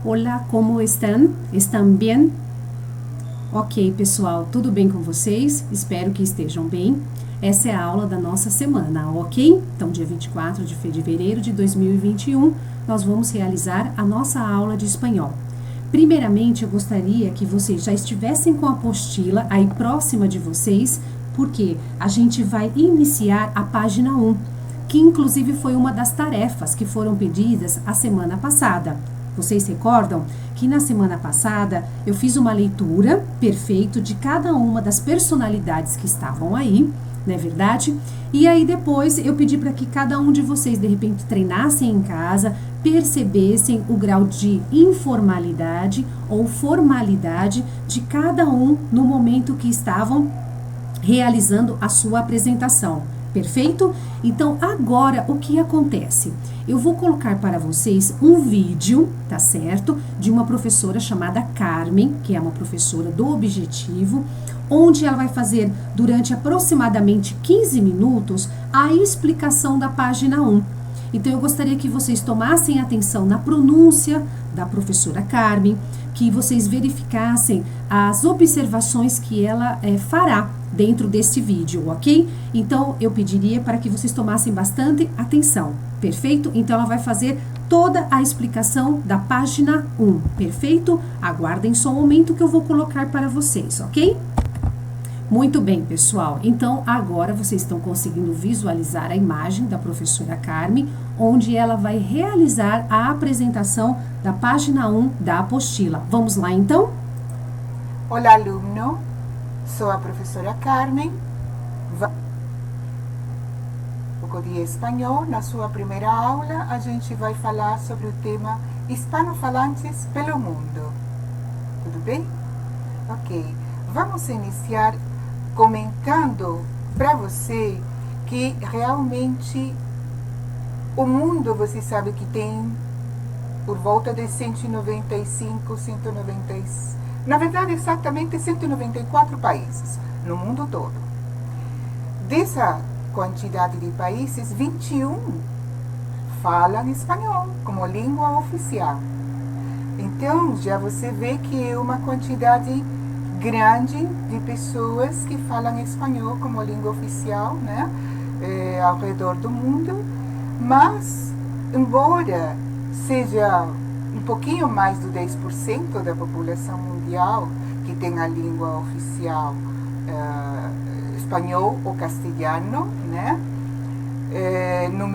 Olá, como estão? Estão bem? Ok, pessoal, tudo bem com vocês? Espero que estejam bem. Essa é a aula da nossa semana, ok? Então, dia 24 de fevereiro de 2021, nós vamos realizar a nossa aula de espanhol. Primeiramente, eu gostaria que vocês já estivessem com a apostila aí próxima de vocês, porque a gente vai iniciar a página 1, que inclusive foi uma das tarefas que foram pedidas a semana passada. Vocês recordam que na semana passada eu fiz uma leitura perfeita de cada uma das personalidades que estavam aí, não é verdade? E aí depois eu pedi para que cada um de vocês de repente treinassem em casa, percebessem o grau de informalidade ou formalidade de cada um no momento que estavam realizando a sua apresentação. Perfeito? Então, agora o que acontece? Eu vou colocar para vocês um vídeo, tá certo? De uma professora chamada Carmen, que é uma professora do Objetivo, onde ela vai fazer durante aproximadamente 15 minutos a explicação da página 1. Então, eu gostaria que vocês tomassem atenção na pronúncia da professora Carmen, que vocês verificassem as observações que ela fará dentro deste vídeo, ok? Então, eu pediria para que vocês tomassem bastante atenção, perfeito? Então, ela vai fazer toda a explicação da página 1, perfeito? Aguardem só um momento que eu vou colocar para vocês, ok? Muito bem, pessoal. Então, agora vocês estão conseguindo visualizar a imagem da professora Carmen, onde ela vai realizar a apresentação da página 1 da apostila. Vamos lá, então? Olá, aluno. Sou a professora Carmen. Um pouco de espanhol. Na sua primeira aula, a gente vai falar sobre o tema hispanofalantes pelo mundo. Tudo bem? Ok. Vamos iniciar comentando para você que realmente o mundo, você sabe que tem por volta de 195, 196, na verdade exatamente 194 países no mundo todo. Dessa quantidade de países, 21 falam espanhol como língua oficial. Então já você vê que é uma quantidade grande de pessoas que falam espanhol como língua oficial, né, ao redor do mundo, mas, embora seja um pouquinho mais do 10% da população mundial que tem a língua oficial espanhol ou castelhano, né, no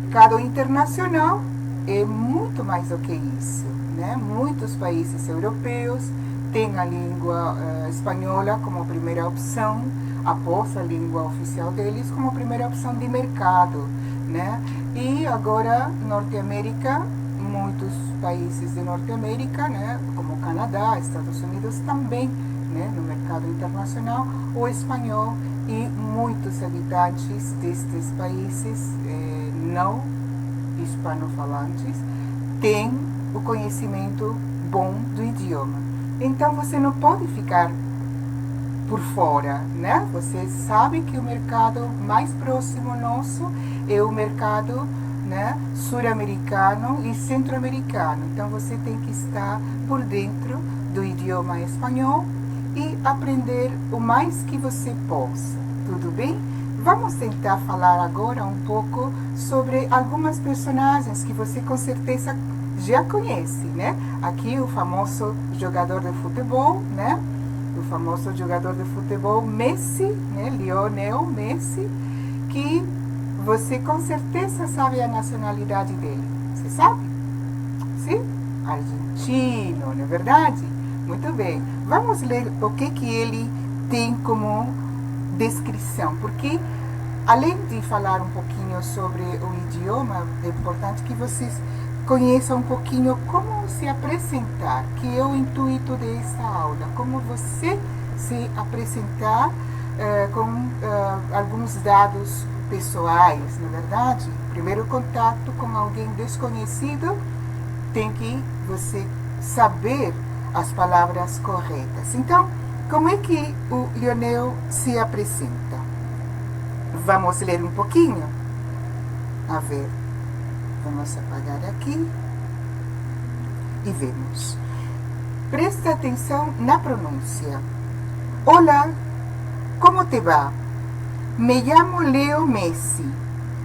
mercado internacional é muito mais do que isso. Né? Muitos países europeus têm a língua espanhola como primeira opção, após a língua oficial deles, como primeira opção de mercado. Né? E agora, Norte-América, muitos países de Norte-América, né? Como Canadá, Estados Unidos também, né? No mercado internacional, o espanhol, e muitos habitantes destes países não hispanofalantes têm o conhecimento bom do idioma. Então você não pode ficar por fora, né? Você sabe que o mercado mais próximo nosso é o mercado, né, sul-americano e centro-americano. Então você tem que estar por dentro do idioma espanhol e aprender o mais que você possa. Tudo bem? Vamos tentar falar agora um pouco sobre algumas personagens que você com certeza já conhece, né? Aqui o famoso jogador de futebol, né? O famoso jogador de futebol Messi, né? Lionel Messi, que você com certeza sabe a nacionalidade dele. Você sabe? Sim? Argentino, não é verdade? Muito bem. Vamos ler o que ele tem como descrição, porque além de falar um pouquinho sobre o idioma, é importante que vocês conheça um pouquinho como se apresentar, que é o intuito dessa aula, como você se apresentar com alguns dados pessoais, na verdade. Primeiro contato com alguém desconhecido, tem que você saber as palavras corretas. Então, como é que o Lionel se apresenta? Vamos ler um pouquinho? A ver. Vamos apagar aqui e vemos. Presta atenção na pronúncia. Hola, ¿cómo te va? Me llamo Leo Messi.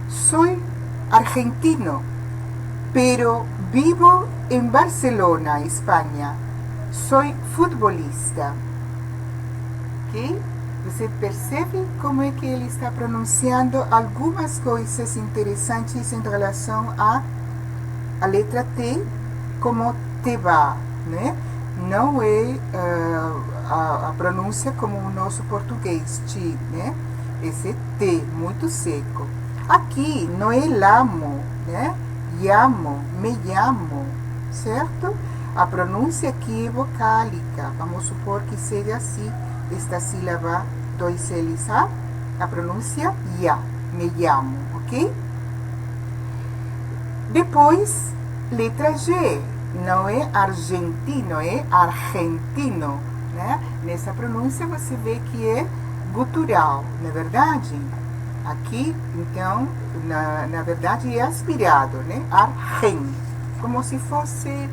Soy argentino, pero vivo en Barcelona, España. Soy futbolista. Ok? Você percebe como é que ele está pronunciando algumas coisas interessantes em relação à letra T, como te va, né? Não é a pronúncia como o nosso português, ti, né? Esse T, muito seco. Aqui não é lamo, né? Llamo, me llamo, certo? A pronúncia aqui é vocálica. Vamos supor que seja assim, esta sílaba 2 L's, a pronúncia ya, me llamo, ok? Depois, letra G, não é argentino, é argentino, né? Nessa pronúncia você vê que é gutural, não é verdade? Aqui, então, na verdade é aspirado, né? Argen, como se fosse,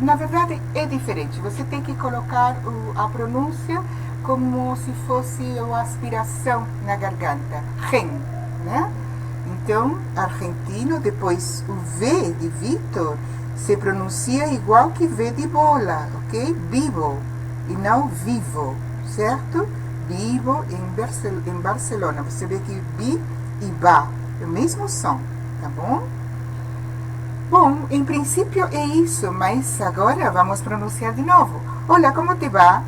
na verdade é diferente, você tem que colocar a pronúncia como se fosse a aspiração na garganta, gen, né? Então, argentino, depois o V de Vitor se pronuncia igual que V de bola, ok? Vivo, e não vivo, certo? Vivo em Barcelona, você vê que bi e ba, é o mesmo som, tá bom? Bom, em princípio é isso, mas agora vamos pronunciar de novo. Hola, ¿cómo te va?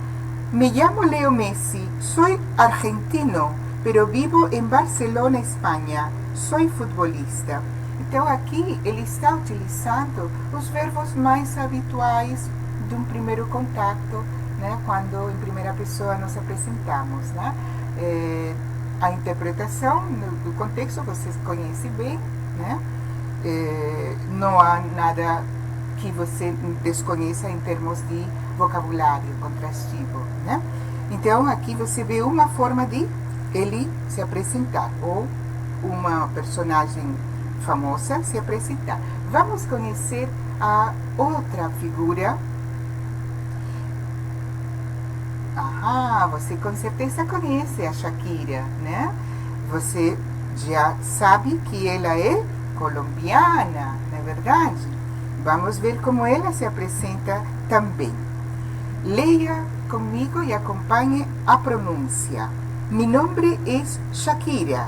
Me llamo Leo Messi, soy argentino, pero vivo en Barcelona, España. Soy futbolista. Então aqui ele está utilizando os verbos mais habituais de um primeiro contato, né? Quando em primeira pessoa nos apresentamos, né? A interpretação do contexto vocês conhecem bem, né? Não há nada que você desconheça em termos de vocabulário contrastivo, né? Então, aqui você vê uma forma de ele se apresentar, ou uma personagem famosa se apresentar. Vamos conhecer a outra figura. Você com certeza conhece a Shakira, né? Você já sabe que ela é colombiana, não é verdade? Vamos ver como ela se apresenta também. Leia comigo e acompanhe a pronúncia. Mi nombre es Shakira.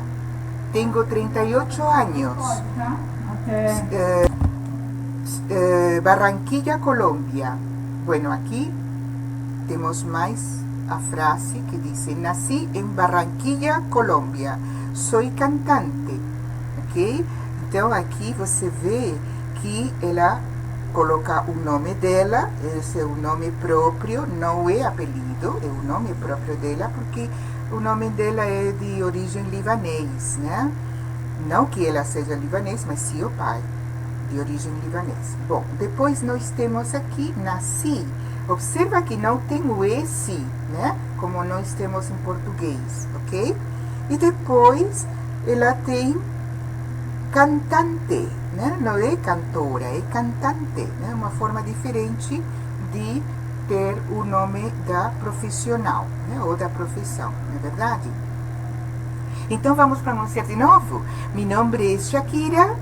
Tengo 38 años. Barranquilla, Colombia. Bueno, aquí temos mais a frase que diz: nací en Barranquilla, Colombia. Soy cantante. Ok? Então aqui você vê que ela coloca o nome dela, esse é o nome próprio, não é apelido, é o nome próprio dela, porque o nome dela é de origem libanês, né? Não que ela seja libanês, mas sim o pai, de origem libanês. Bom, depois nós temos aqui nasci. Observa que não tem o esse, né? Como nós temos em português, ok? E depois ela tem cantante, né? Não é cantora, é cantante, né? Uma forma diferente de ter o nome da profissional, né? Ou da profissão, não é verdade? Então vamos pronunciar de novo. Mi nombre es Shakira,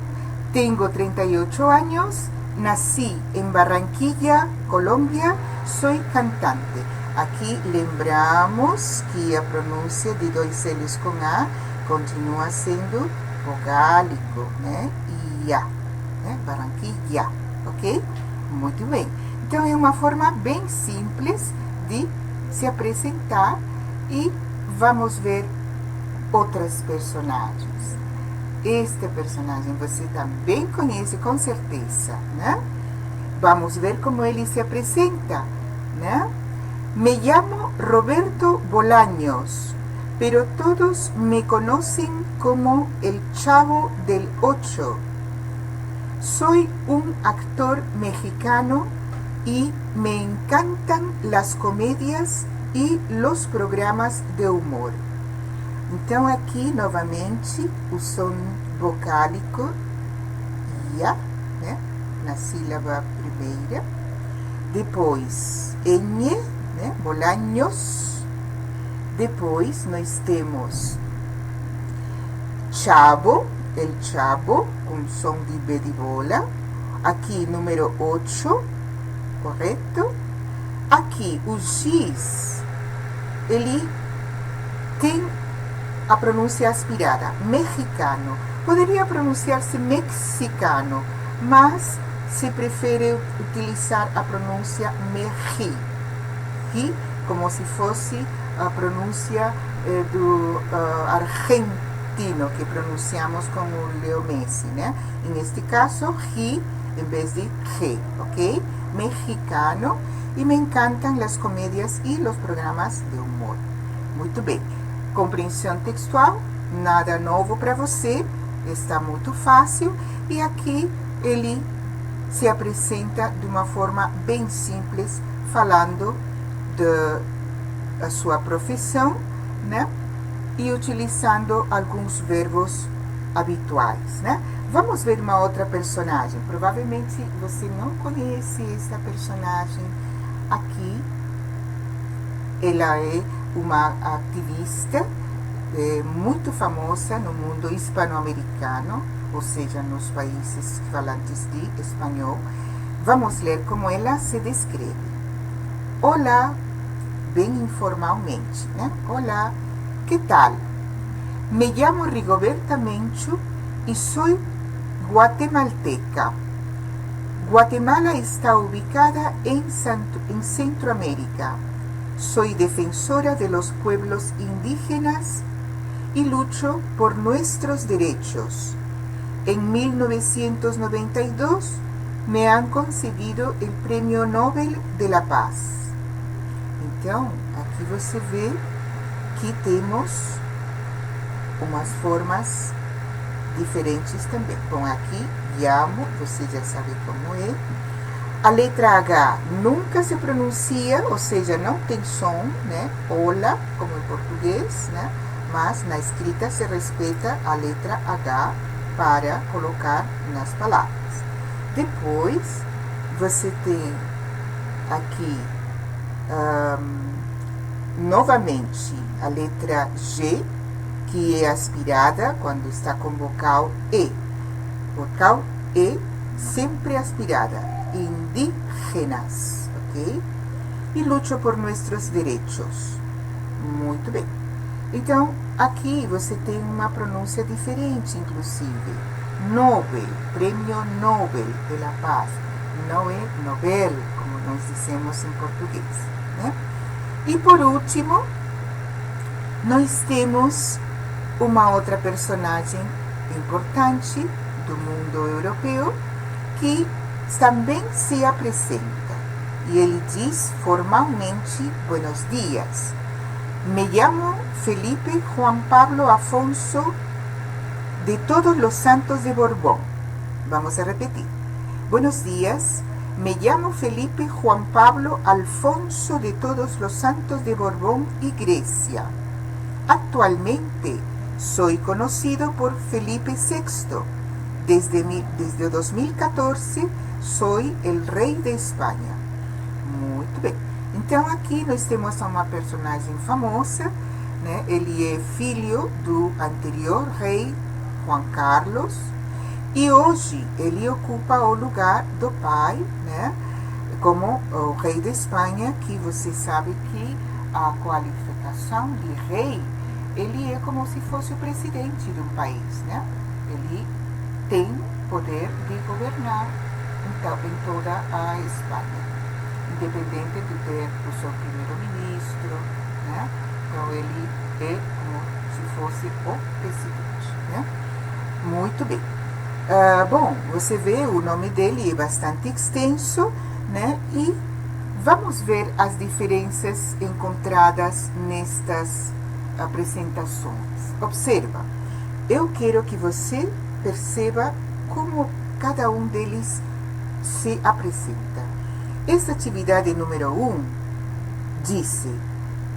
tengo 38 años, nací en Barranquilla, Colombia, soy cantante. Aqui lembramos que a pronúncia de 2 L's com A continua sendo vocálico, né? Ya, né? Barranquilla, ok? Muito bem. Então é uma forma bem simples de se apresentar e vamos ver outras personagens. Este personagem você também conhece com certeza, né? Vamos ver como ele se apresenta, né? Me llamo Roberto Bolaños, pero todos me conocen como el Chavo del Ocho. Soy un actor mexicano y me encantan las comedias y los programas de humor. Então, aqui, novamente, o som vocálico ia, né? Na sílaba primeira. Depois, ñ, né? Bolaños. Depois, nós temos chavo, el chavo, com som de B de bola. Aqui, número 8, correto? Aqui, o X, ele tem a pronúncia aspirada, mexicano. Poderia pronunciar-se mexicano, mas se prefere utilizar a pronúncia meji, como se fosse a pronúncia do argentino, que pronunciamos como Leo Messi, né? Neste caso, ji em vez de G, ok? Mexicano. E me encantam as comédias e os programas de humor. Muito bem. Compreensão textual, nada novo para você, está muito fácil. E aqui ele se apresenta de uma forma bem simples, falando da sua profissão, né? E utilizando alguns verbos habituais, né? Vamos ver uma outra personagem. Provavelmente você não conhece essa personagem aqui. Ela é uma ativista muito famosa no mundo hispano-americano, ou seja, nos países falantes de espanhol. Vamos ler como ela se descreve. Olá, bem informalmente, né? Olá, que tal? Me llamo Rigoberta Menchu y soy guatemalteca. Guatemala está ubicada en Centroamérica. Soy defensora de los pueblos indígenas y lucho por nuestros derechos. En 1992 me han concedido el Premio Nobel de la Paz. Então, aqui você vê que temos umas formas diferentes também. Bom, aqui, llamo, você já sabe como é. A letra H nunca se pronuncia, ou seja, não tem som, né? Hola, como em português, né? Mas na escrita se respeita a letra H para colocar nas palavras. Depois, você tem aqui, novamente, a letra G, que é aspirada quando está com vocal E. Vocal E sempre aspirada. Indígenas, ok? E luto por nossos direitos. Muito bem. Então, aqui você tem uma pronúncia diferente, inclusive. Nobel, Prêmio Nobel de la Paz. Não é Nobel, como nós dizemos em português, né? E por último, nós temos uma outra personagem importante do mundo europeu que também se apresenta. E ele diz formalmente: buenos dias. Me llamo Felipe Juan Pablo Afonso de Todos los Santos de Borbón. Vamos a repetir. Buenos días. Me llamo Felipe Juan Pablo Alfonso de Todos los Santos de Borbón y Grecia. Actualmente soy conocido por Felipe VI. Desde 2014 soy el rei de Espanha. Muito bem. Então aqui nós temos uma personagem famosa, né? Ele é filho do anterior rei Juan Carlos e hoje ele ocupa o lugar do pai, né? Como o rei de Espanha, que você sabe que a qualificação de rei, ele é como se fosse o presidente de um país, né? Ele tem poder de governar então, em toda a Espanha, independente de ter o seu primeiro-ministro, né? Então ele é como se fosse o presidente, né? Muito bem. Bom, você vê, o nome dele é bastante extenso, né? E vamos ver as diferenças encontradas nestas apresentações. Observa, eu quero que você perceba como cada um deles se apresenta. Esta atividade número 1 diz: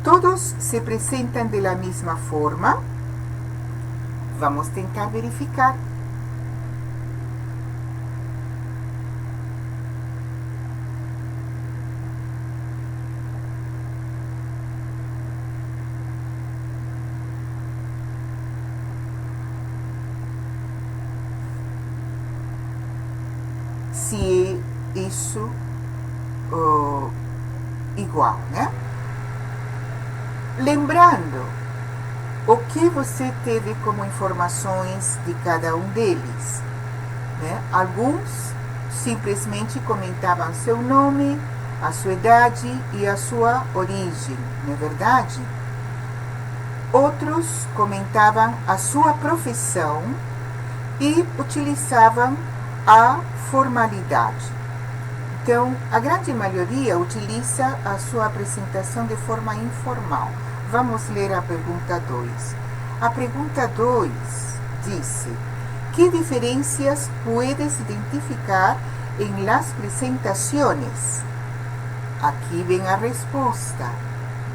todos se apresentam de la misma forma, Vamos tentar verificar. Se isso igual, né? Lembrando o que você teve como informações de cada um deles, né? Alguns simplesmente comentavam seu nome, a sua idade e a sua origem, não é verdade? Outros comentavam a sua profissão e utilizavam a formalidade. Então, a grande maioria utiliza a sua apresentação de forma informal. Vamos ler a pergunta 2. A pergunta 2 disse: que diferenças puedes identificar em las presentações? Aqui vem a resposta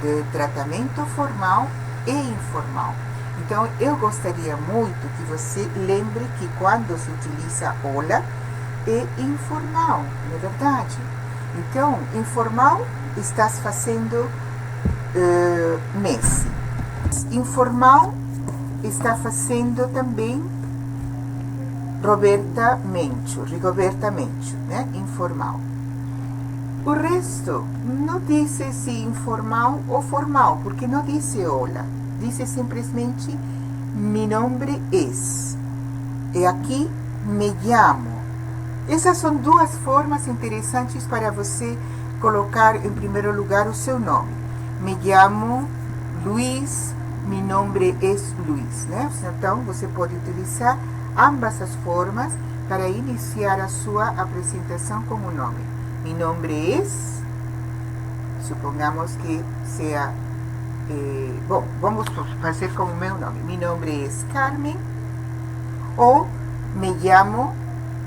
de tratamento formal e informal. Então, eu gostaria muito que você lembre que quando se utiliza hola, é informal, não é verdade? Então, informal, estás fazendo Messi. Informal, está fazendo também Rigoberta Menchú, né? Informal. O resto não diz se informal ou formal, porque não diz hola. Diz simplesmente mi nombre es. E aqui me llamo. Essas são duas formas interessantes para você colocar em primeiro lugar o seu nome. Me llamo Luiz, mi nombre es Luiz, né? Então, você pode utilizar ambas as formas para iniciar a sua apresentação com o nome. Mi nombre es, supongamos que seja, bom, vamos fazer com o meu nome. Mi nombre es Carmen ou me llamo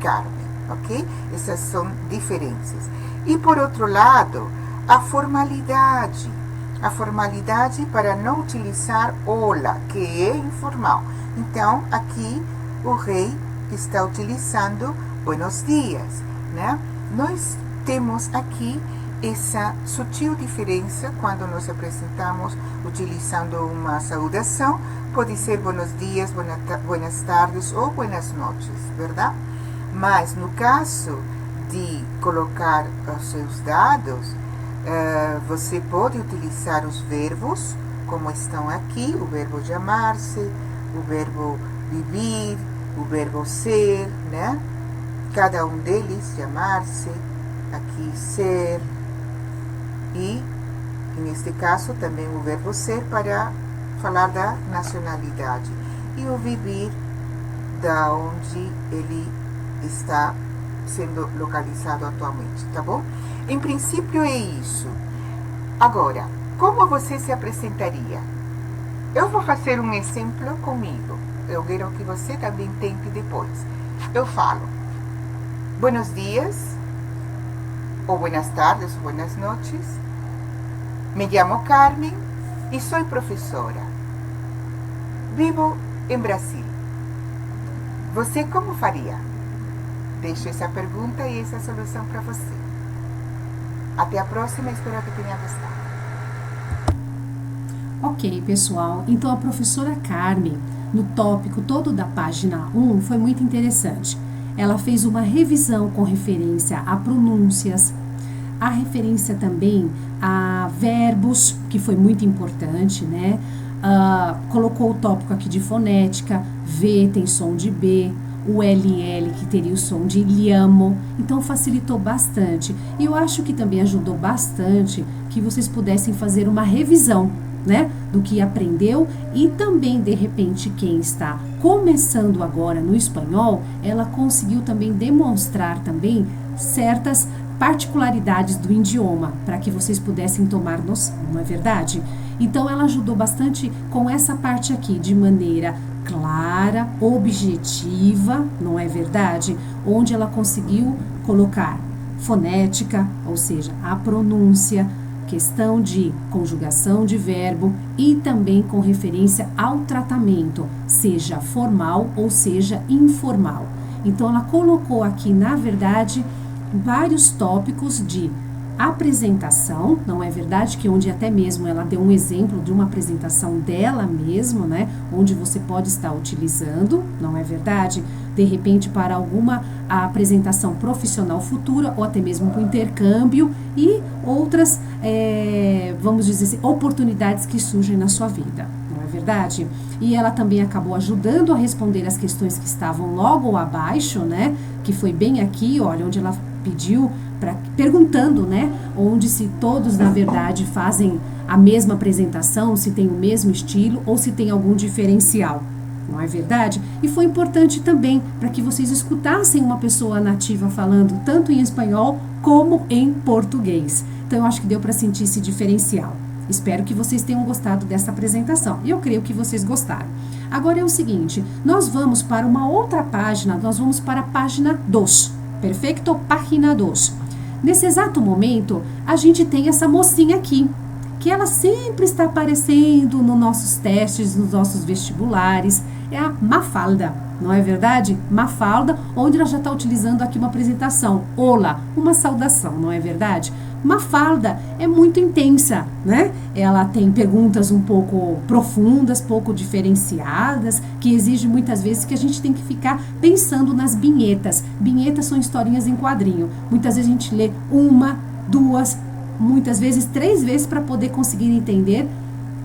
Carmen, ok? Essas são diferenças. E por outro lado, a formalidade. A formalidade para não utilizar hola, que é informal. Então, aqui o rei está utilizando buenos dias, né? Nós temos aqui essa sutil diferença quando nos apresentamos utilizando uma saudação. Pode ser buenos dias, buenas tardes ou buenas noches, verdade? Mas no caso de colocar os seus dados, você pode utilizar os verbos, como estão aqui, o verbo chamar-se, o verbo vivir, o verbo ser, né? Cada um deles, chamar-se, aqui ser, e, neste caso, também o verbo ser para falar da nacionalidade, e o vivir, da onde ele está sendo localizado atualmente, tá bom? Em princípio é isso. Agora, como você se apresentaria? Eu vou fazer um exemplo comigo. Eu quero que você também tente depois. Eu falo: buenos dias, ou buenas tardes, ou buenas noches. Me llamo Carmen e sou professora. Vivo em Brasil. Você como faria? Deixo essa pergunta e essa solução para você. Até a próxima, espero que tenha gostado. Ok, pessoal. Então, a professora Carmen, no tópico todo da página 1, foi muito interessante. Ela fez uma revisão com referência a pronúncias, a referência também a verbos, que foi muito importante, né? Colocou o tópico aqui de fonética, V tem som de B, o LL que teria o som de liamo, então facilitou bastante. E eu acho que também ajudou bastante que vocês pudessem fazer uma revisão, né, do que aprendeu, e também, de repente, quem está começando agora no espanhol, ela conseguiu também demonstrar também certas particularidades do idioma, para que vocês pudessem tomar noção, não é verdade? Então, ela ajudou bastante com essa parte aqui, de maneira clara, objetiva, não é verdade? Onde ela conseguiu colocar fonética, ou seja, a pronúncia, questão de conjugação de verbo e também com referência ao tratamento, seja formal ou seja informal. Então, ela colocou aqui, na verdade, vários tópicos de apresentação, não é verdade? Que onde até mesmo ela deu um exemplo de uma apresentação dela mesma, né? Onde você pode estar utilizando, não é verdade? De repente para alguma apresentação profissional futura ou até mesmo para o intercâmbio e outras, vamos dizer assim, oportunidades que surgem na sua vida, não é verdade? E ela também acabou ajudando a responder as questões que estavam logo abaixo, né? Que foi bem aqui, olha, onde ela pediu, perguntando, né, onde se todos, na verdade, fazem a mesma apresentação, se tem o mesmo estilo ou se tem algum diferencial, não é verdade? E foi importante também para que vocês escutassem uma pessoa nativa falando tanto em espanhol como em português. Então, eu acho que deu para sentir esse diferencial. Espero que vocês tenham gostado dessa apresentação. E eu creio que vocês gostaram. Agora é o seguinte, nós vamos para uma outra página, nós vamos para a página 2. Perfeito? Página 2. Nesse exato momento, a gente tem essa mocinha aqui, que ela sempre está aparecendo nos nossos testes, nos nossos vestibulares. É a Mafalda, não é verdade? Mafalda, onde ela já está utilizando aqui uma apresentação. Olá, uma saudação, não é verdade? Mafalda é muito intensa, né? Ela tem perguntas um pouco profundas, pouco diferenciadas, que exigem muitas vezes que a gente tem que ficar pensando nas vinhetas. Vinhetas são historinhas em quadrinho. Muitas vezes a gente lê uma, duas, muitas vezes 3 vezes para poder conseguir entender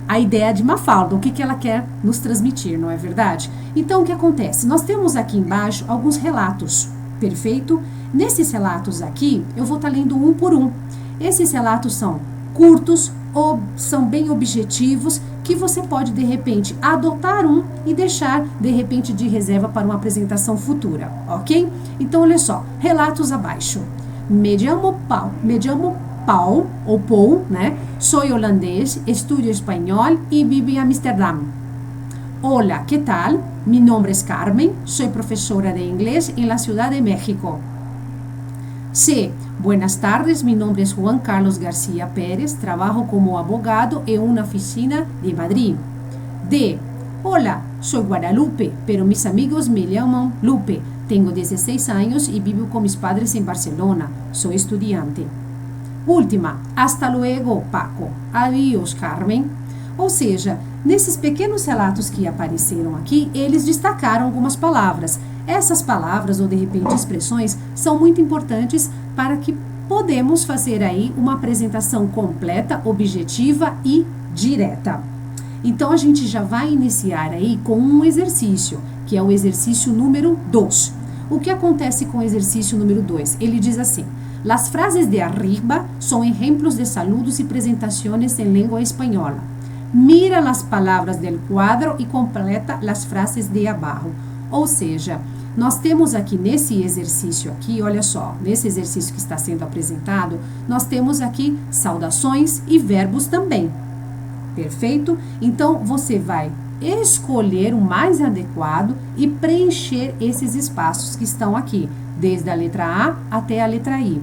a ideia de Mafalda, o que ela quer nos transmitir, não é verdade? Então, o que acontece? Nós temos aqui embaixo alguns relatos, perfeito? Nesses relatos aqui, eu vou estar lendo um por um. Esses relatos são curtos, são bem objetivos, que você pode, de repente, adotar um e deixar, de repente, de reserva para uma apresentação futura, ok? Então, olha só, relatos abaixo. Me chamo Paul, ou Paul, né? Sou holandês, estudo espanhol e vivo em Amsterdã. Hola, ¿qué tal? Mi nombre es Carmen, soy profesora de inglés en la Ciudad de México. C. Buenas tardes, mi nombre es Juan Carlos García Pérez, trabajo como abogado en una oficina de Madrid. D. Hola, soy Guadalupe, pero mis amigos me llaman Lupe. Tengo 16 años y vivo con mis padres en Barcelona. Soy estudiante. Última, hasta luego, Paco. Adiós, Carmen. Ou seja, nesses pequenos relatos que apareceram aqui, eles destacaram algumas palavras. Essas palavras, ou de repente expressões, são muito importantes para que podemos fazer aí uma apresentação completa, objetiva e direta. Então, a gente já vai iniciar aí com um exercício, que é o exercício número 2. O que acontece com o exercício número 2? Ele diz assim: las frases de arriba son ejemplos de saludos y presentaciones en lengua española. Mira las palabras del cuadro y completa las frases de abajo. Ou seja, nós temos aqui nesse exercício aqui, olha só, nesse exercício que está sendo apresentado, nós temos aqui saudações e verbos também. Perfeito? Então, você vai escolher o mais adequado e preencher esses espaços que estão aqui, desde a letra A até a letra I.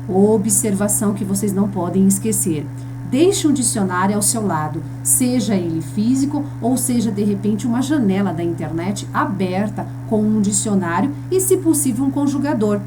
Observação que vocês não podem esquecer. Deixe um dicionário ao seu lado, seja ele físico ou seja, de repente, uma janela da internet aberta com um dicionário e, se possível, um conjugador.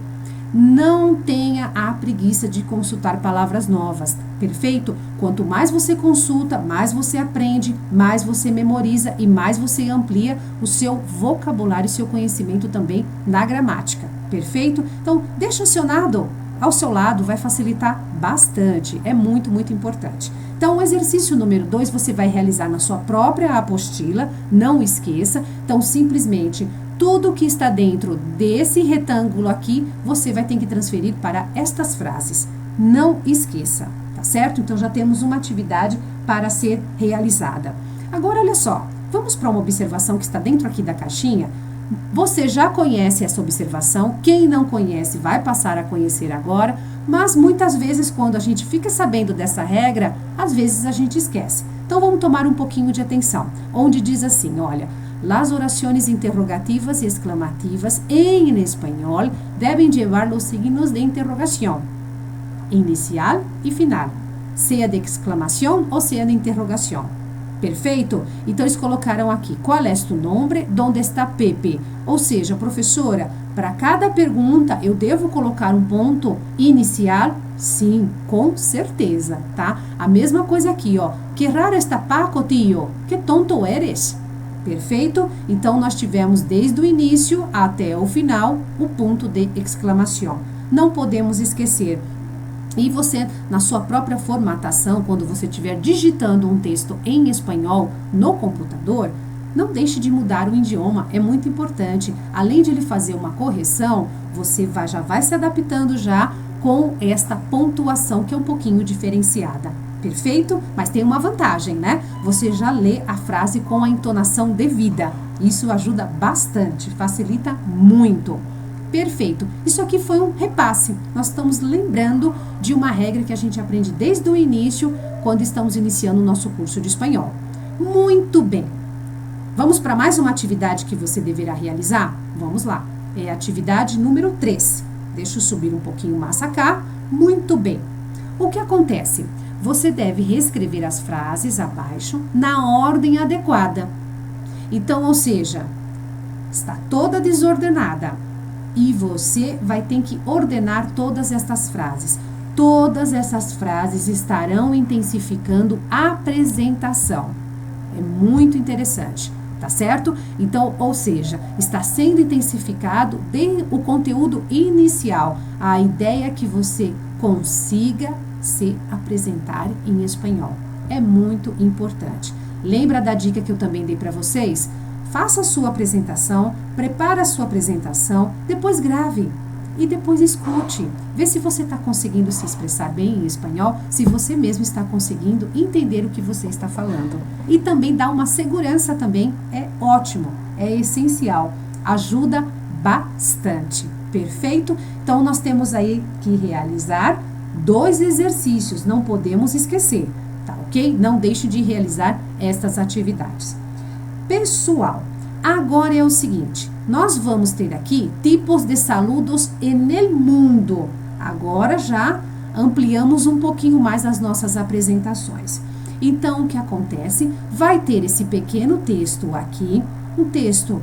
Não tenha a preguiça de consultar palavras novas, perfeito? Quanto mais você consulta, mais você aprende, mais você memoriza e mais você amplia o seu vocabulário e seu conhecimento também na gramática, perfeito? Então, deixa acionado ao seu lado, vai facilitar bastante, é muito, muito importante. Então, o exercício número 2 você vai realizar na sua própria apostila, não esqueça. Então, simplesmente, tudo que está dentro desse retângulo aqui, você vai ter que transferir para estas frases. Não esqueça, tá certo? Então, já temos uma atividade para ser realizada. Agora, olha só, vamos para uma observação que está dentro aqui da caixinha. Você já conhece essa observação, quem não conhece vai passar a conhecer agora, mas muitas vezes quando a gente fica sabendo dessa regra, às vezes a gente esquece. Então vamos tomar um pouquinho de atenção, onde diz assim, olha, las oraciones interrogativas y exclamativas en español deben llevar los signos de interrogación, inicial y final. seja de exclamação ou seja de interrogação. Perfeito? Então, eles colocaram aqui, qual é tu nome? Onde está Pepe? Ou seja, professora, para cada pergunta, eu devo colocar um ponto inicial? Sim, com certeza, tá? A mesma coisa aqui, ó. Que raro está Paco, tio? Que tonto eres? Perfeito? Então, nós tivemos desde o início até o final o ponto de exclamação. Não podemos esquecer. E você, na sua própria formatação, quando você estiver digitando um texto em espanhol no computador, não deixe de mudar o idioma, é muito importante. Além de ele fazer uma correção, você já vai se adaptando já com esta pontuação que é um pouquinho diferenciada. Perfeito? Mas tem uma vantagem, né? Você já lê a frase com a entonação devida. Isso ajuda bastante, facilita muito. Perfeito. Isso aqui foi um repasse. Nós estamos lembrando de uma regra que a gente aprende desde o início, quando estamos iniciando o nosso curso de espanhol. Muito bem. Vamos para mais uma atividade que você deverá realizar? Vamos lá. É a atividade número 3. Deixa eu subir um pouquinho mais cá. Muito bem. O que acontece? Você deve reescrever as frases abaixo na ordem adequada. Então, ou seja, está toda desordenada. E você vai ter que ordenar todas estas frases. Todas essas frases estarão intensificando a apresentação. É muito interessante, tá certo? Então, ou seja, está sendo intensificado o conteúdo inicial. A ideia é que você consiga se apresentar em espanhol. É muito importante. Lembra da dica que eu também dei para vocês? Faça a sua apresentação, prepare a sua apresentação, depois grave e depois escute. Vê se você está conseguindo se expressar bem em espanhol, se você mesmo está conseguindo entender o que você está falando. E também dá uma segurança também, é ótimo, é essencial, ajuda bastante. Perfeito? Então, nós temos aí que realizar 2 exercícios, não podemos esquecer, tá ok? Não deixe de realizar estas atividades. Pessoal, agora é o seguinte, nós vamos ter aqui tipos de saludos en el mundo. Agora já ampliamos um pouquinho mais as nossas apresentações. Então, o que acontece? Vai ter esse pequeno texto aqui, um texto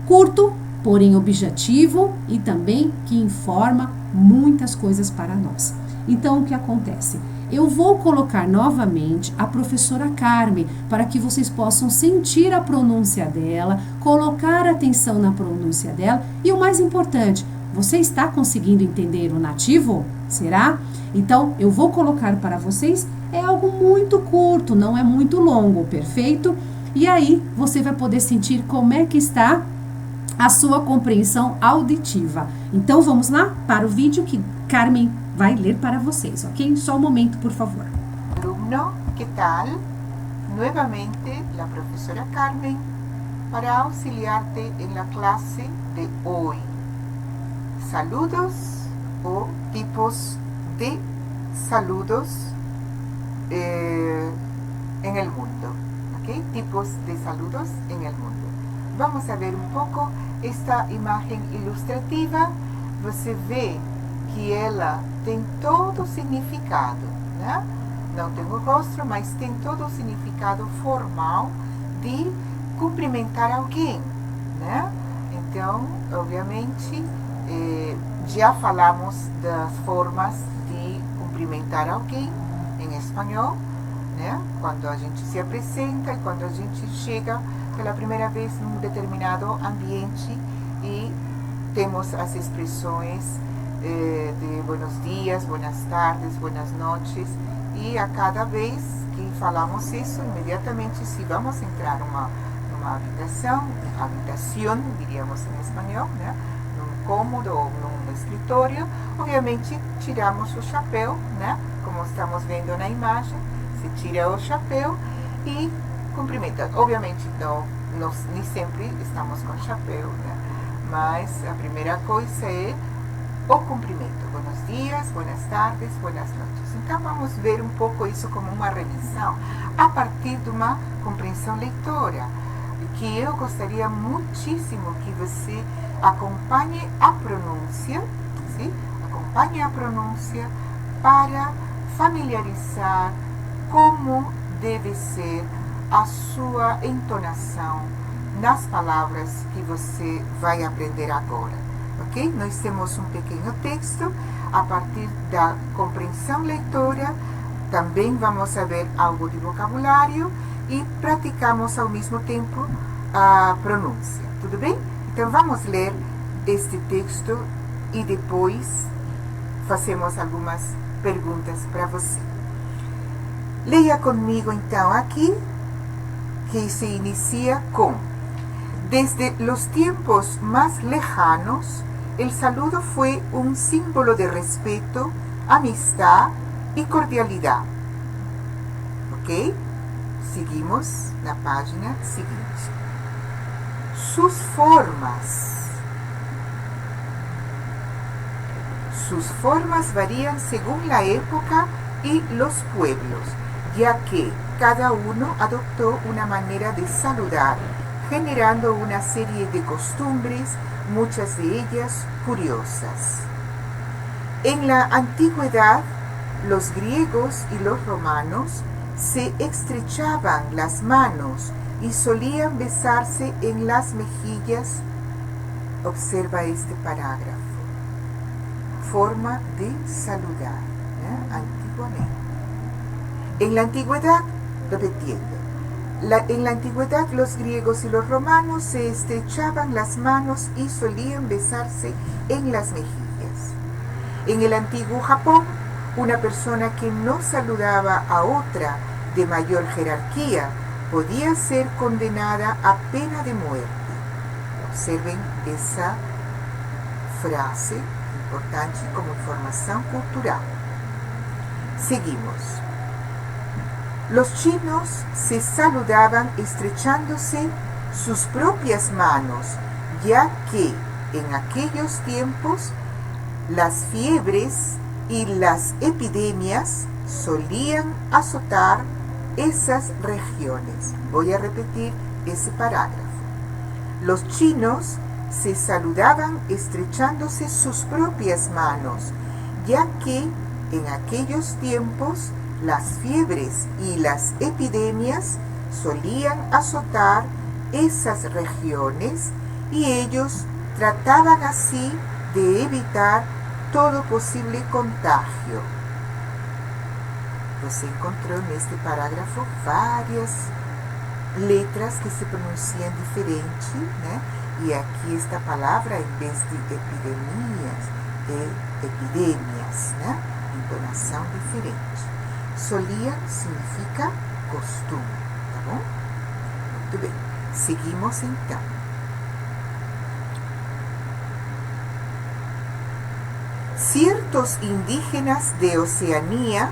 curto, porém objetivo e também que informa muitas coisas para nós. Então, o que acontece? Eu vou colocar novamente a professora Carmen para que vocês possam sentir a pronúncia dela, colocar atenção na pronúncia dela e o mais importante, você está conseguindo entender o nativo? Será? Então, eu vou colocar para vocês, é algo muito curto, não é muito longo, perfeito? E aí, você vai poder sentir como é que está a sua compreensão auditiva. Então, vamos lá para o vídeo que Carmen vai ler para vocês, ok? Só um momento, por favor. Alumno, ¿qué tal? Nuevamente la profesora Carmen para auxiliarte en la clase de hoy. Saludos o tipos de saludos en el mundo, ¿ok? Tipos de saludos en el mundo. Vamos a ver un poco esta imagen ilustrativa. Você vê que ela tem todo o significado, né? Não tem o rosto, mas tem todo o significado formal de cumprimentar alguém, né? Então, obviamente, já falamos das formas de cumprimentar alguém em espanhol, né? Quando a gente se apresenta e quando a gente chega pela primeira vez num determinado ambiente e temos as expressões de buenos dias, buenas tardes, buenas noches, e a cada vez que falamos isso, imediatamente, se vamos entrar numa habitação, diríamos em espanhol, né? Num cômodo ou num escritório, obviamente tiramos o chapéu, né? Como estamos vendo na imagem, se tira o chapéu e cumprimenta. Obviamente, nós nem sempre estamos com chapéu, né? Mas a primeira coisa é o cumprimento. Buenos dias, buenas tardes, buenas noches. Então, vamos ver um pouco isso como uma revisão, a partir de uma compreensão leitora, que eu gostaria muitíssimo que você acompanhe a pronúncia, sim? Acompanhe a pronúncia para familiarizar como deve ser a sua entonação nas palavras que você vai aprender agora, ok? Nós temos um pequeno texto, a partir da compreensão leitora, também vamos saber algo de vocabulário e praticamos ao mesmo tempo a pronúncia, tudo bem? Então vamos ler este texto e depois fazemos algumas perguntas para você. Leia comigo então aqui, que se inicia con: desde los tiempos más lejanos, el saludo fue un símbolo de respeto, amistad y cordialidad. ¿Ok? Seguimos la página siguiente. Sus formas varían según la época y los pueblos, ya que cada uno adoptó una manera de saludar, generando una serie de costumbres, muchas de ellas curiosas. En la antigüedad, los griegos y los romanos se estrechaban las manos y solían besarse en las mejillas. Observa este parágrafo. Forma de saludar, antiguamente. En la antigüedad, repitiendo, en la antigüedad los griegos y los romanos se estrechaban las manos y solían besarse en las mejillas. En el antiguo Japón, una persona que no saludaba a otra de mayor jerarquía podía ser condenada a pena de muerte. Observen esa frase importante como información cultural. Seguimos. Los chinos se saludaban estrechándose sus propias manos, ya que en aquellos tiempos las fiebres y las epidemias solían azotar esas regiones. Voy a repetir ese parágrafo. Los chinos se saludaban estrechándose sus propias manos, ya que en aquellos tiempos las fiebres y las epidemias solían azotar esas regiones y ellos trataban así de evitar todo posible contagio. Você encontrou neste parágrafo várias letras que se pronunciam diferente, né? E aqui esta palavra, em vez de epidemias, é epidemias, né? Entonação diferente. Solía significa costume, tá bom? Muito bem. Seguimos então. Ciertos indígenas de Oceanía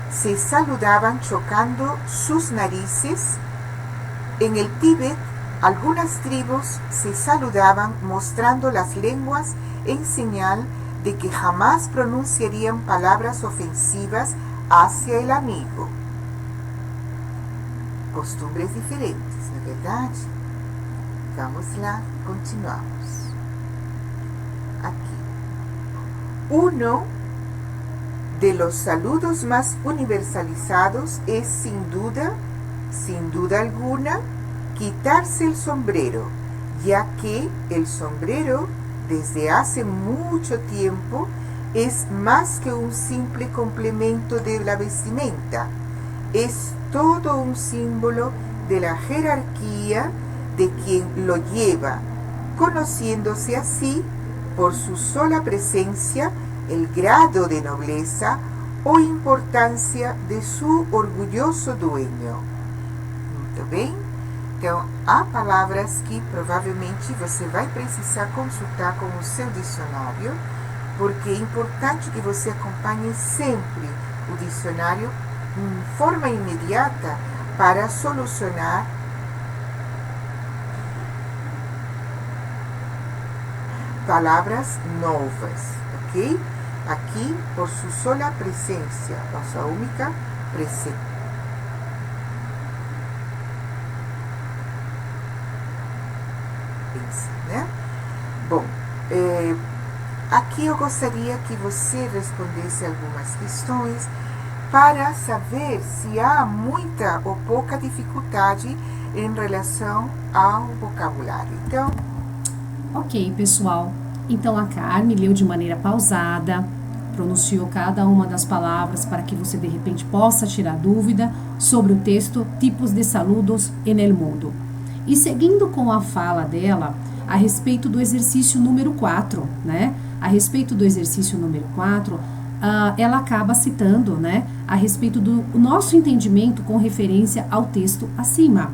se saludaban chocando sus narices. En el Tíbet, algunas tribus se saludaban mostrando las lenguas en señal de que jamás pronunciarían palabras ofensivas hacia el amigo. Costumbres diferentes, ¿no es verdad? Vamos lá, continuamos. Aquí. Uno de los saludos más universalizados es sin duda alguna, quitarse el sombrero, ya que el sombrero desde hace mucho tiempo es más que un simple complemento de la vestimenta, es todo un símbolo de la jerarquía de quien lo lleva, conociéndose así por su sola presencia el grado de nobleza ou importância de su orgulhoso dueño. Muito bem? Então, há palavras que provavelmente você vai precisar consultar com o seu dicionário, porque é importante que você acompanhe sempre o dicionário em forma imediata para solucionar palavras novas, ok? Aqui, por sua sola presença, a sua única presença. Né? Bom, aqui eu gostaria que você respondesse algumas questões para saber se há muita ou pouca dificuldade em relação ao vocabulário. Então, ok, pessoal. Então a Carme leu de maneira pausada, pronunciou cada uma das palavras para que você de repente possa tirar dúvida sobre o texto Tipos de Saludos en el Mundo. E seguindo com a fala dela a respeito do exercício número 4, né? A respeito do exercício número 4, ela acaba citando, né, a respeito do nosso entendimento com referência ao texto acima.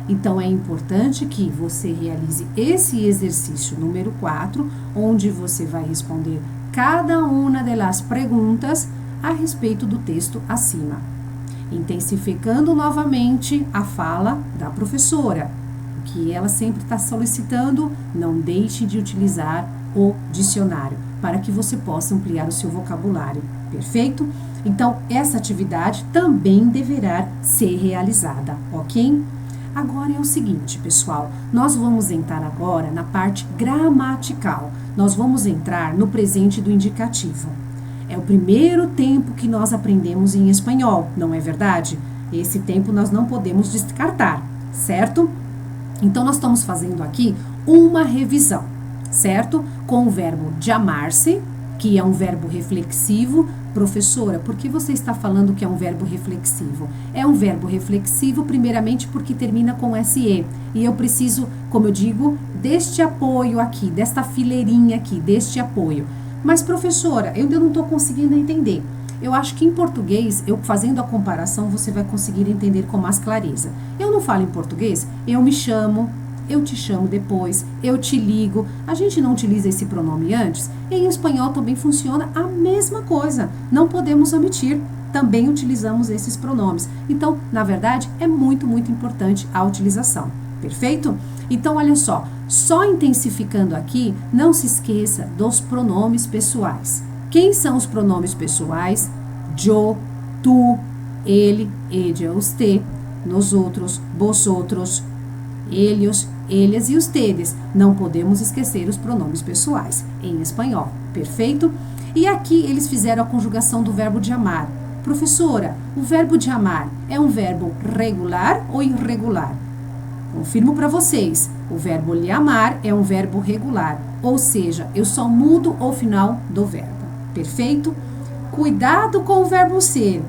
Então, é importante que você realize esse exercício número 4, onde você vai responder cada uma das perguntas a respeito do texto acima. Intensificando novamente a fala da professora, que ela sempre está solicitando, não deixe de utilizar o dicionário, para que você possa ampliar o seu vocabulário, perfeito? Então, essa atividade também deverá ser realizada, ok? Agora é o seguinte, pessoal, nós vamos entrar agora na parte gramatical, nós vamos entrar no presente do indicativo. É o primeiro tempo que nós aprendemos em espanhol, não é verdade? Esse tempo nós não podemos descartar, certo? Então, nós estamos fazendo aqui uma revisão, certo? Com o verbo llamar-se, que é um verbo reflexivo. Professora, por que você está falando que é um verbo reflexivo? É um verbo reflexivo, primeiramente, porque termina com SE. E eu preciso, como eu digo, deste apoio aqui, desta fileirinha aqui, deste apoio. Mas, professora, eu ainda não estou conseguindo entender. Eu acho que em português, eu fazendo a comparação, você vai conseguir entender com mais clareza. Eu não falo em português, eu me chamo, eu te chamo depois, eu te ligo. A gente não utiliza esse pronome antes. Em espanhol também funciona a mesma coisa. Não podemos omitir. Também utilizamos esses pronomes. Então, na verdade, é muito, muito importante a utilização. Perfeito? Então, olha só intensificando aqui, não se esqueça dos pronomes pessoais. Quem são os pronomes pessoais? Yo, tu, ele, ella, usted, nosotros, vosotros, ellos, ellas e ustedes. Não podemos esquecer os pronomes pessoais em espanhol, perfeito? E aqui eles fizeram a conjugação do verbo de amar. Professora, o verbo de amar é um verbo regular ou irregular? Confirmo para vocês, o verbo lhe amar é um verbo regular, ou seja, eu só mudo o final do verbo, perfeito? Cuidado com o verbo ser,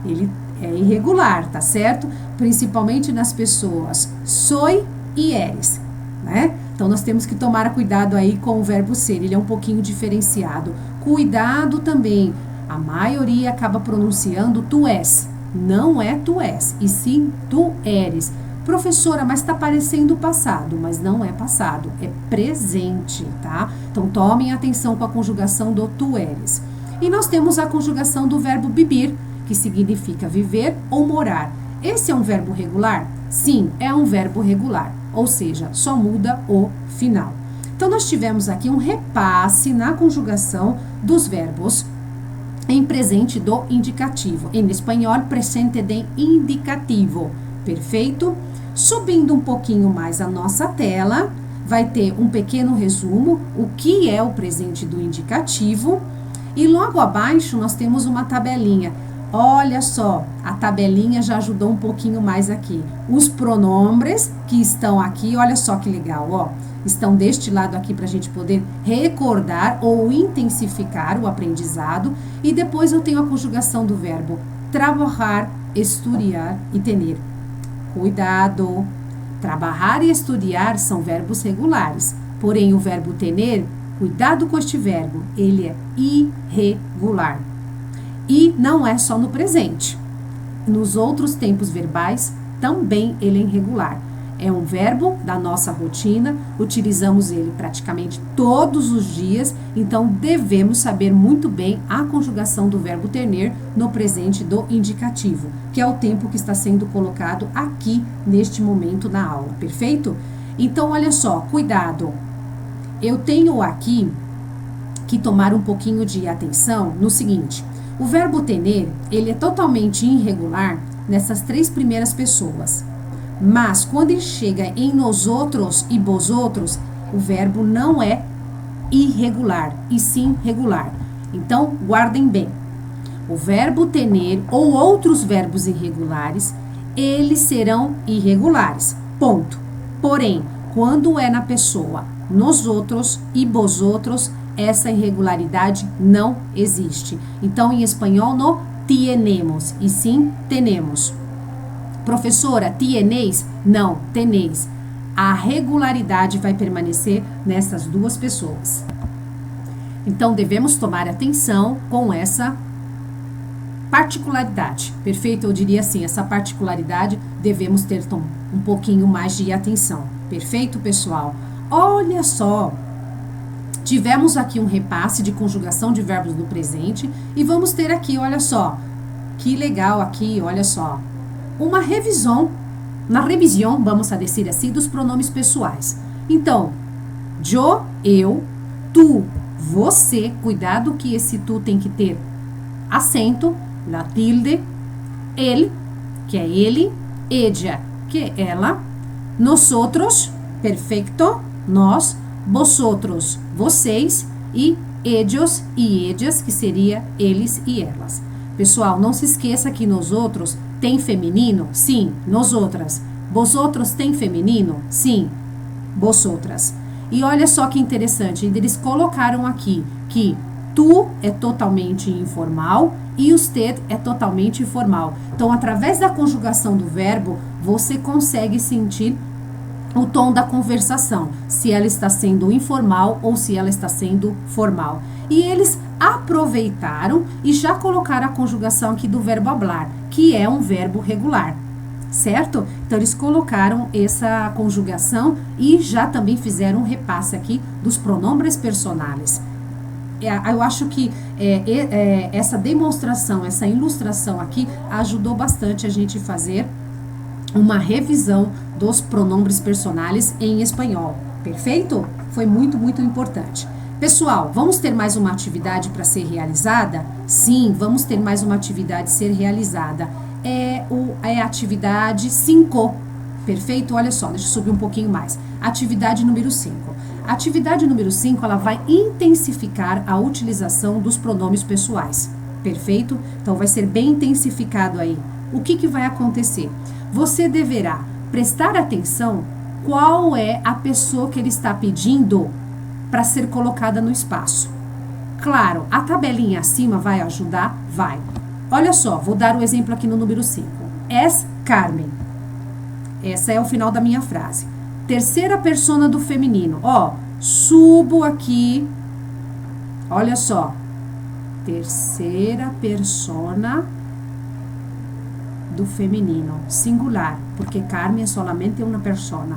ele é irregular, tá certo? Principalmente nas pessoas soy e eres, né? Então, nós temos que tomar cuidado aí com o verbo ser, ele é um pouquinho diferenciado. Cuidado também, a maioria acaba pronunciando tu és, não é tu és, e sim tu eres. Professora, mas está parecendo passado, mas não é passado, é presente, tá? Então, tomem atenção com a conjugação do tu eres. E nós temos a conjugação do verbo vivir, que significa viver ou morar. Esse é um verbo regular? Sim, é um verbo regular, ou seja, só muda o final. Então, nós tivemos aqui um repasse na conjugação dos verbos em presente do indicativo. Em espanhol, presente de indicativo. Perfeito? Subindo um pouquinho mais a nossa tela, vai ter um pequeno resumo, o que é o presente do indicativo. E logo abaixo nós temos uma tabelinha. Olha só, a tabelinha já ajudou um pouquinho mais aqui. Os pronomes que estão aqui, olha só que legal, ó. Estão deste lado aqui para a gente poder recordar ou intensificar o aprendizado. E depois eu tenho a conjugação do verbo trabalhar, estudar e tener. Cuidado! Trabalhar e estudar são verbos regulares. Porém, o verbo tener, cuidado com este verbo, ele é irregular. E não é só no presente. Nos outros tempos verbais, também ele é irregular. É um verbo da nossa rotina, utilizamos ele praticamente todos os dias, então devemos saber muito bem a conjugação do verbo tener no presente do indicativo, que é o tempo que está sendo colocado aqui neste momento na aula, perfeito? Então, olha só, cuidado. Eu tenho aqui que tomar um pouquinho de atenção no seguinte: o verbo tener, ele é totalmente irregular nessas três primeiras pessoas. Mas, quando ele chega em nosotros e vosotros, o verbo não é irregular, e sim regular. Então, guardem bem. o verbo tener ou outros verbos irregulares, eles serão irregulares. Ponto. Porém, quando é na pessoa nos outros e vosotros, essa irregularidade não existe. Então, em espanhol, no tenemos, e sim tenemos. Professora, tienes? Não, teneis. A regularidade vai permanecer nessas duas pessoas. Então, devemos tomar atenção com essa particularidade. Perfeito? Eu diria assim, essa particularidade devemos ter um pouquinho mais de atenção. Perfeito, pessoal? Olha só, tivemos aqui um repasse de conjugação de verbos no presente e vamos ter aqui, olha só, que legal aqui, olha só, uma revisão, vamos a dizer assim, dos pronomes pessoais. Então, eu, tu, você, cuidado que esse tu tem que ter acento, la tilde, él, que é ele, ella, que é ela, nosotros, perfeito, nós, vosotros, vocês, e ellos e ellas, que seria eles e elas. Pessoal, não se esqueça que nos outros tem feminino? Sim, nosotras. Vosotros tem feminino? Sim, vosotras. E olha só que interessante, eles colocaram aqui que tu é totalmente informal e usted é totalmente formal. Então, através da conjugação do verbo, você consegue sentir o tom da conversação, se ela está sendo informal ou se ela está sendo formal. E eles aproveitaram e já colocaram a conjugação aqui do verbo hablar, que é um verbo regular, certo? Então, eles colocaram essa conjugação e já também fizeram um repasse aqui dos pronombres personais. Eu acho que essa demonstração, essa ilustração aqui ajudou bastante a gente fazer uma revisão dos pronombres personais em espanhol. Perfeito? Foi muito, muito importante. Pessoal, vamos ter mais uma atividade para ser realizada? Sim, vamos ter mais uma atividade a ser realizada. É a atividade 5. Perfeito? Olha só, deixa eu subir um pouquinho mais. Atividade número 5. A atividade número 5, ela vai intensificar a utilização dos pronomes pessoais. Perfeito? Então, vai ser bem intensificado aí. O que vai acontecer? Você deverá prestar atenção qual é a pessoa que ele está pedindo para ser colocada no espaço. Claro, a tabelinha acima vai ajudar? Vai. Olha só, vou dar um exemplo aqui no número 5. Es Carmen. Essa é o final da minha frase. Terceira persona do feminino. Ó, subo aqui. Olha só. Terceira persona do feminino, singular, porque Carmen é solamente uma persona.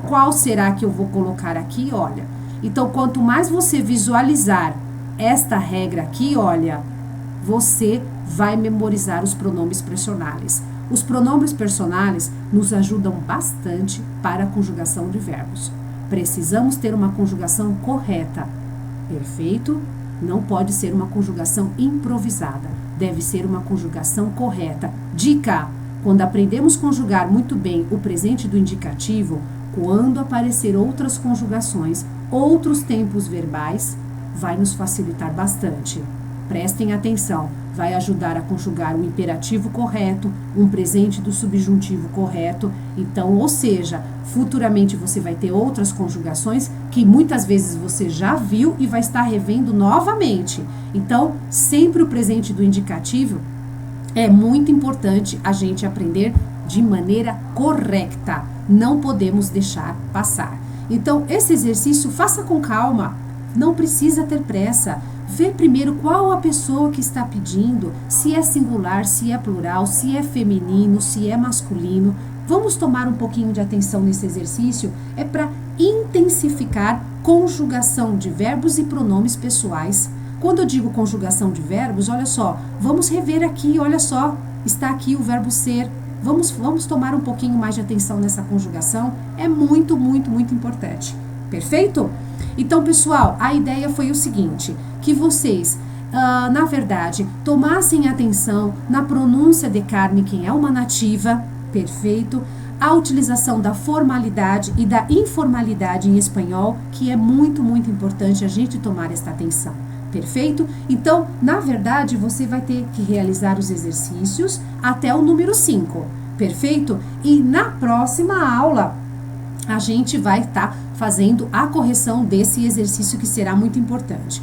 Qual será que eu vou colocar aqui? Olha, então quanto mais você visualizar esta regra aqui, olha, você vai memorizar os pronomes personais. Os pronomes personais nos ajudam bastante para a conjugação de verbos. Precisamos ter uma conjugação correta. Perfeito? Não pode ser uma conjugação improvisada. Deve ser uma conjugação correta. Dica: quando aprendemos conjugar muito bem o presente do indicativo, quando aparecer outras conjugações, outros tempos verbais, vai nos facilitar bastante. Prestem atenção, vai ajudar a conjugar um imperativo correto, um presente do subjuntivo correto. Então, ou seja, futuramente você vai ter outras conjugações que muitas vezes você já viu e vai estar revendo novamente. Então, sempre o presente do indicativo é muito importante a gente aprender de maneira correta. Não podemos deixar passar. Então, esse exercício faça com calma, não precisa ter pressa. Vê primeiro qual a pessoa que está pedindo, se é singular, se é plural, se é feminino, se é masculino. Vamos tomar um pouquinho de atenção nesse exercício, é para intensificar conjugação de verbos e pronomes pessoais. Quando eu digo conjugação de verbos, olha só, vamos rever aqui, olha só, está aqui o verbo ser. Vamos tomar um pouquinho mais de atenção nessa conjugação, é muito, muito, muito importante. Perfeito? Então, pessoal, a ideia foi o seguinte, que vocês, na verdade, tomassem atenção na pronúncia de Carmen, quem é uma nativa, perfeito, a utilização da formalidade e da informalidade em espanhol, que é muito, muito importante a gente tomar esta atenção. Perfeito? Então, na verdade, você vai ter que realizar os exercícios até o número 5. Perfeito? E na próxima aula, a gente vai estar fazendo a correção desse exercício que será muito importante.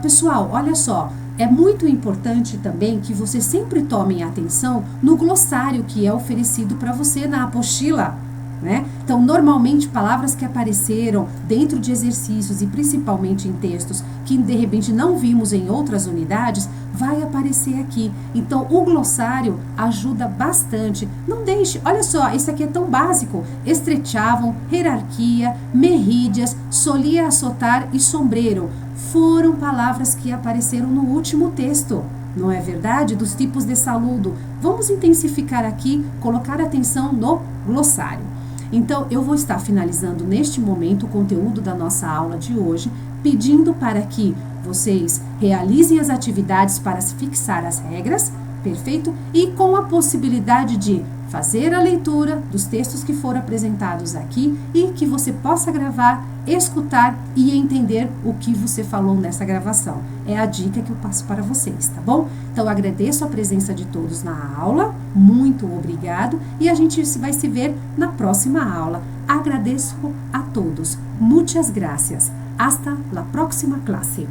Pessoal, olha só, é muito importante também que vocês sempre tomem atenção no glossário que é oferecido para você na apostila, né? Então, normalmente, palavras que apareceram dentro de exercícios e principalmente em textos que de repente não vimos em outras unidades, vai aparecer aqui. Então, o glossário ajuda bastante. Não deixe, olha só, isso aqui é tão básico. Estrechavam, hierarquia, merrídias, solia assotar e sombreiro. Foram palavras que apareceram no último texto. Não é verdade? Dos tipos de saludo. Vamos intensificar aqui, colocar atenção no glossário. Então, eu vou estar finalizando neste momento o conteúdo da nossa aula de hoje, pedindo para que vocês realizem as atividades para fixar as regras, perfeito? E com a possibilidade de fazer a leitura dos textos que foram apresentados aqui e que você possa gravar, escutar e entender o que você falou nessa gravação. É a dica que eu passo para vocês, tá bom? Então, agradeço a presença de todos na aula, muito obrigado e a gente vai se ver na próxima aula. Agradeço a todos. Muchas gracias. Hasta la próxima clase.